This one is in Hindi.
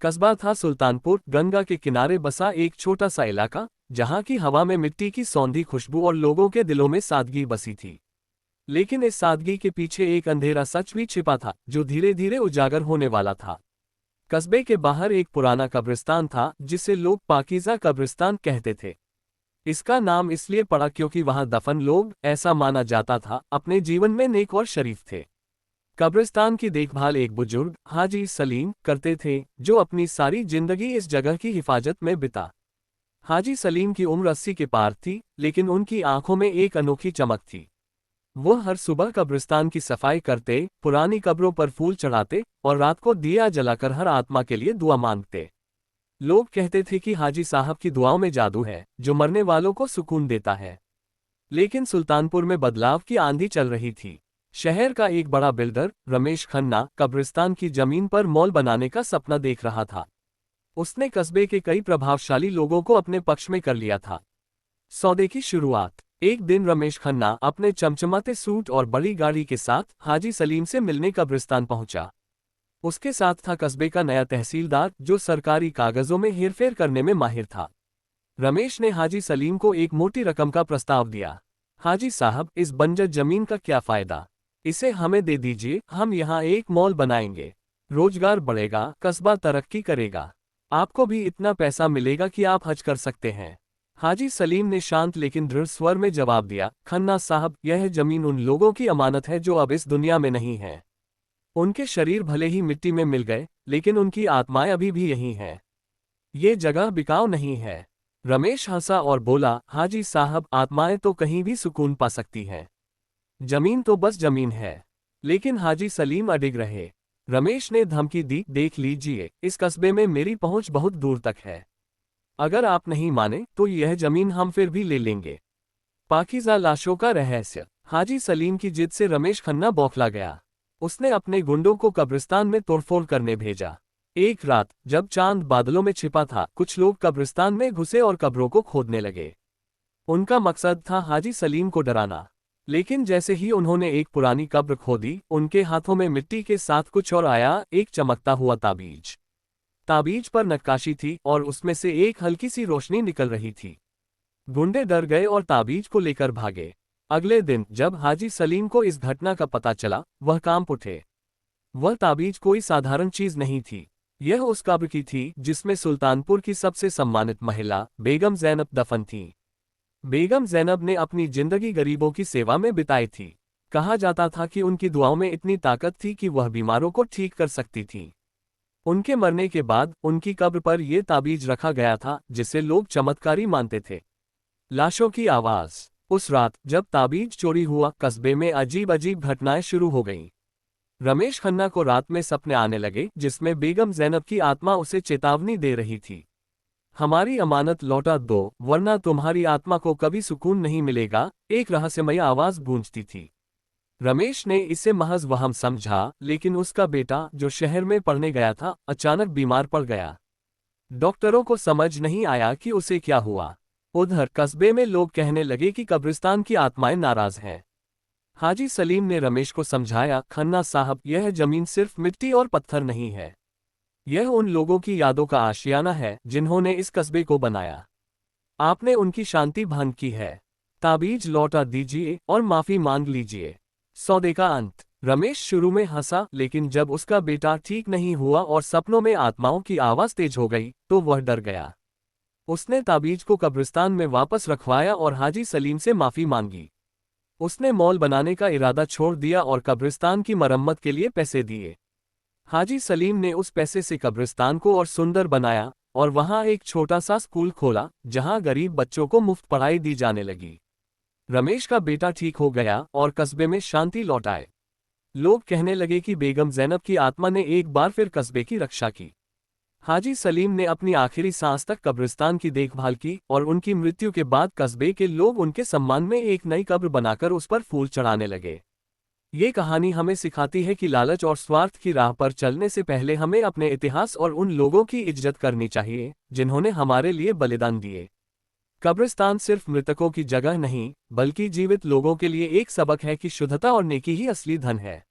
कस्बा था सुल्तानपुर, गंगा के किनारे बसा एक छोटा सा इलाका, जहाँ की हवा में मिट्टी की सौंधी खुशबू और लोगों के दिलों में सादगी बसी थी। लेकिन इस सादगी के पीछे एक अंधेरा सच भी छिपा था, जो धीरे धीरे उजागर होने वाला था। कस्बे के बाहर एक पुराना कब्रिस्तान था, जिसे लोग पाकीज़ा कब्रिस्तान कहते थे। इसका नाम इसलिए पड़ा क्योंकि वहां दफन लोग, ऐसा माना जाता था, अपने जीवन में नेक और शरीफ थे। कब्रिस्तान की देखभाल एक बुजुर्ग हाजी सलीम करते थे, जो अपनी सारी जिंदगी इस जगह की हिफाजत में बिता। हाजी सलीम की उम्र 80 के पार थी, लेकिन उनकी आंखों में एक अनोखी चमक थी। वो हर सुबह कब्रिस्तान की सफाई करते, पुरानी कब्रों पर फूल चढ़ाते और रात को दिया जलाकर हर आत्मा के लिए दुआ मांगते। लोग कहते थे कि हाजी साहब की दुआओं में जादू है, जो मरने वालों को सुकून देता है। लेकिन सुल्तानपुर में बदलाव की आंधी चल रही थी। शहर का एक बड़ा बिल्डर, रमेश खन्ना, कब्रिस्तान की जमीन पर मॉल बनाने का सपना देख रहा था। उसने कस्बे के कई प्रभावशाली लोगों को अपने पक्ष में कर लिया था। सौदे की शुरुआत। एक दिन रमेश खन्ना अपने चमचमाते सूट और बड़ी गाड़ी के साथ हाजी सलीम से मिलने कब्रिस्तान पहुंचा। उसके साथ था कस्बे का नया तहसीलदार, जो सरकारी कागजों में हेरफेर करने में माहिर था। रमेश ने हाजी सलीम को एक मोटी रकम का प्रस्ताव दिया। हाजी साहब, इस बंजर जमीन का क्या फायदा? इसे हमें दे दीजिए, हम यहाँ एक मॉल बनाएंगे। रोजगार बढ़ेगा, कस्बा तरक्की करेगा। आपको भी इतना पैसा मिलेगा कि आप हज कर सकते हैं। हाजी सलीम ने शांत लेकिन दृढ़ स्वर में जवाब दिया, खन्ना साहब, यह जमीन उन लोगों की अमानत है जो अब इस दुनिया में नहीं है। उनके शरीर भले ही मिट्टी में मिल गए, लेकिन उनकी आत्माएं अभी भी यहीं हैं। ये जगह बिकाऊ नहीं है। रमेश हंसा और बोला, हाजी साहब, आत्माएं तो कहीं भी सुकून पा सकती हैं। जमीन तो बस जमीन है। लेकिन हाजी सलीम अडिग रहे। रमेश ने धमकी दी, देख लीजिए, इस कस्बे में मेरी पहुंच बहुत दूर तक है। अगर आप नहीं माने तो यह जमीन हम फिर भी ले लेंगे। पाकीज़ा लाशों का रहस्य। हाजी सलीम की जिद से रमेश खन्ना बौखला गया। उसने अपने गुंडों को कब्रिस्तान में तोड़फोड़ करने भेजा। एक रात, जब चांद बादलों में छिपा था, कुछ लोग कब्रिस्तान में घुसे और कब्रों को खोदने लगे। उनका मकसद था हाजी सलीम को डराना। लेकिन जैसे ही उन्होंने एक पुरानी कब्र खोदी, उनके हाथों में मिट्टी के साथ कुछ और आया, एक चमकता हुआ ताबीज। ताबीज पर नक्काशी थी और उसमें से एक हल्की सी रोशनी निकल रही थी। गुंडे डर गए और ताबीज को लेकर भागे। अगले दिन जब हाजी सलीम को इस घटना का पता चला, वह कांप उठे। वह ताबीज कोई साधारण चीज नहीं थी। यह उस कब्र की थी जिसमें सुल्तानपुर की सबसे सम्मानित महिला बेगम ज़ैनब दफन थी। बेगम ज़ैनब ने अपनी जिंदगी गरीबों की सेवा में बिताई थी। कहा जाता था कि उनकी दुआओं में इतनी ताकत थी कि वह बीमारों को ठीक कर सकती थी। उनके मरने के बाद उनकी कब्र पर यह ताबीज रखा गया था, जिसे लोग चमत्कारी मानते थे। लाशों की आवाज। उस रात जब ताबीज चोरी हुआ, कस्बे में अजीब अजीब घटनाएं शुरू हो गईं। रमेश खन्ना को रात में सपने आने लगे, जिसमें बेगम ज़ैनब की आत्मा उसे चेतावनी दे रही थी, हमारी अमानत लौटा दो, वरना तुम्हारी आत्मा को कभी सुकून नहीं मिलेगा। एक रहस्यमय आवाज गूंजती थी। रमेश ने इसे महज वहम समझा, लेकिन उसका बेटा, जो शहर में पढ़ने गया था, अचानक बीमार पड़ गया। डॉक्टरों को समझ नहीं आया कि उसे क्या हुआ। उधर कस्बे में लोग कहने लगे कि कब्रिस्तान की आत्माएं नाराज हैं। हाजी सलीम ने रमेश को समझाया, खन्ना साहब, यह जमीन सिर्फ मिट्टी और पत्थर नहीं है। यह उन लोगों की यादों का आशियाना है जिन्होंने इस कस्बे को बनाया। आपने उनकी शांति भंग की है। ताबीज लौटा दीजिए और माफी मांग लीजिए। सौदे का अंत। रमेश शुरू में हंसा, लेकिन जब उसका बेटा ठीक नहीं हुआ और सपनों में आत्माओं की आवाज तेज हो गई, तो वह डर गया। उसने ताबीज को कब्रिस्तान में वापस रखवाया और हाजी सलीम से माफी मांगी। उसने मॉल बनाने का इरादा छोड़ दिया और कब्रिस्तान की मरम्मत के लिए पैसे दिए। हाजी सलीम ने उस पैसे से कब्रिस्तान को और सुंदर बनाया और वहां एक छोटा सा स्कूल खोला, जहां गरीब बच्चों को मुफ्त पढ़ाई दी जाने लगी। रमेश का बेटा ठीक हो गया और कस्बे में शांति लौट आए। लोग कहने लगे कि बेगम ज़ैनब की आत्मा ने एक बार फिर कस्बे की रक्षा की। हाजी सलीम ने अपनी आखिरी सांस तक कब्रिस्तान की देखभाल की और उनकी मृत्यु के बाद कस्बे के लोग उनके सम्मान में एक नई कब्र बनाकर उस पर फूल चढ़ाने लगे। ये कहानी हमें सिखाती है कि लालच और स्वार्थ की राह पर चलने से पहले हमें अपने इतिहास और उन लोगों की इज्जत करनी चाहिए जिन्होंने हमारे लिए बलिदान दिए। कब्रिस्तान सिर्फ मृतकों की जगह नहीं, बल्कि जीवित लोगों के लिए एक सबक है कि शुद्धता और नेकी ही असली धन है।